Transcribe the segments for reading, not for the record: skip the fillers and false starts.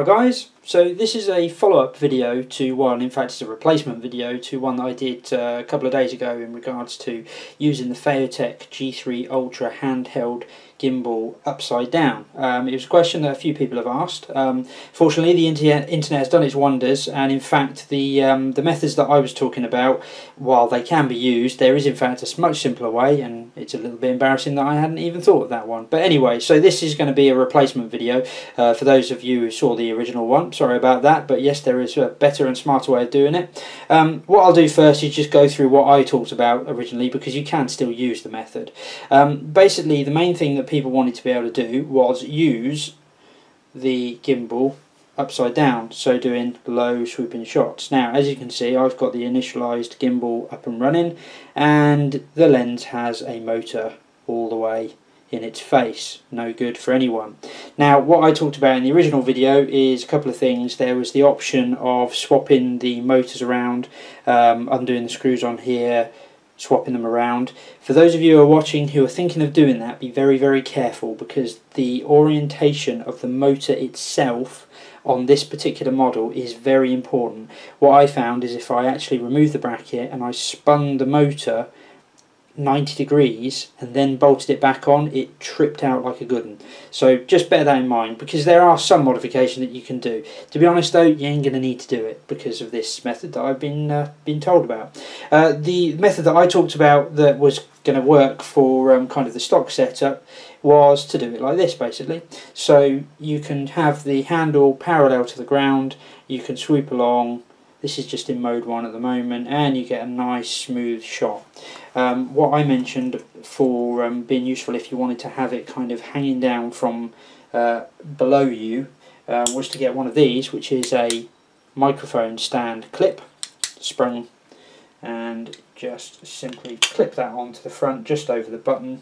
Hi guys, so this is a follow-up video to one, in fact it's a replacement video to one that I did a couple of days ago in regards to using the Feiyu-Tech G3 Ultra handheld gimbal upside down. It was a question that a few people have asked. Fortunately the internet has done its wonders, and in fact the methods that I was talking about, while they can be used, there is in fact a much simpler way, and it's a little bit embarrassing that I hadn't even thought of that one. But anyway, so this is going to be a replacement video for those of you who saw the original one. Sorry about that, but yes, there is a better and smarter way of doing it. What I'll do first is just go through what I talked about originally, because you can still use the method. Basically the main thing that people wanted to be able to do was use the gimbal upside down, so doing low swooping shots. Now as you can see, I've got the initialized gimbal up and running, and the lens has a motor all the way in its face. No good for anyone. Now what I talked about in the original video is a couple of things. There was the option of swapping the motors around, undoing the screws on here, swapping them around. For those of you who are watching who are thinking of doing that, be very, very careful, because the orientation of the motor itself on this particular model is very important. What I found is if I actually removed the bracket and I spun the motor 90 degrees and then bolted it back on, it tripped out like a good one. So just bear that in mind, because there are some modifications that you can do. To be honest though, you ain't going to need to do it because of this method that I've been told about. The method that I talked about that was going to work for kind of the stock setup was to do it like this basically. So you can have the handle parallel to the ground, you can swoop along. This is just in mode 1 at the moment, and you get a nice smooth shot. What I mentioned for being useful if you wanted to have it kind of hanging down from below you was to get one of these, which is a microphone stand clip, sprung, and just simply clip that onto the front just over the button.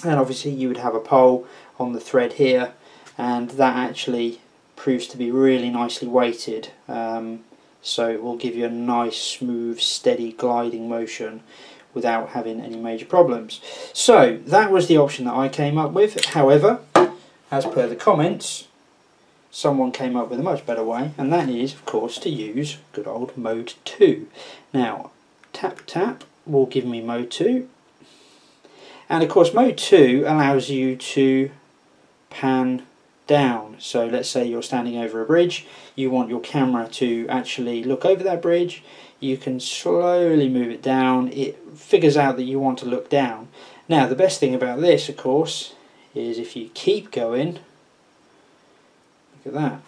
And obviously you would have a pole on the thread here, and that actually proves to be really nicely weighted. So it will give you a nice, smooth, steady gliding motion without having any major problems. So that was the option that I came up with. However, as per the comments, someone came up with a much better way, and that is, of course, to use good old mode 2. Now, tap tap will give me mode 2. And of course, mode 2 allows you to pan down. So let's say you're standing over a bridge, you want your camera to actually look over that bridge, you can slowly move it down, it figures out that you want to look down. Now the best thing about this, of course, is if you keep going, look at that,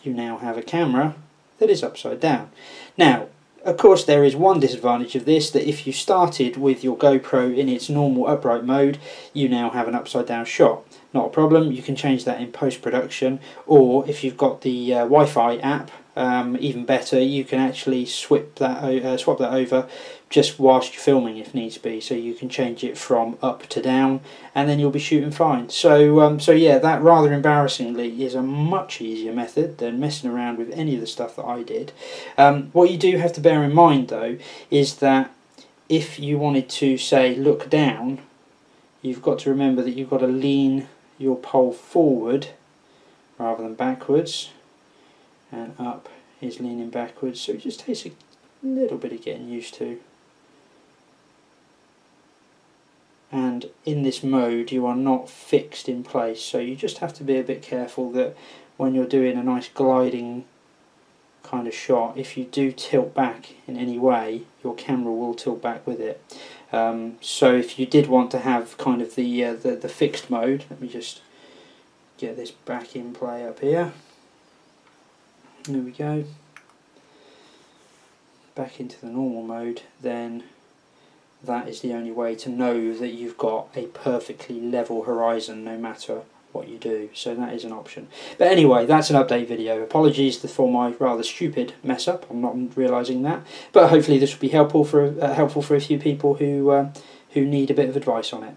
you now have a camera that is upside down. Now of course there is one disadvantage of this, that if you started with your GoPro in its normal upright mode, you now have an upside down shot. Not a problem, you can change that in post-production, or if you've got the Wi-Fi app, even better, you can actually swap that over just whilst you're filming if needs be, so you can change it from up to down and then you'll be shooting fine. So yeah, that rather embarrassingly is a much easier method than messing around with any of the stuff that I did. What you do have to bear in mind though is that if you wanted to say look down, you've got to remember that you've got to lean your pole forward rather than backwards, and up is leaning backwards, so it just takes a little bit of getting used to. And in this mode you are not fixed in place, so you just have to be a bit careful that when you're doing a nice gliding kind of shot, if you do tilt back in any way, your camera will tilt back with it. So if you did want to have kind of the fixed mode, let me just get this back in play up here. There we go. Back into the normal mode, then that is the only way to know that you've got a perfectly level horizon no matter what you do, so that is an option. But anyway, that's an update video. Apologies for my rather stupid mess up, I'm not realising that, but hopefully this will be helpful for a few people who need a bit of advice on it.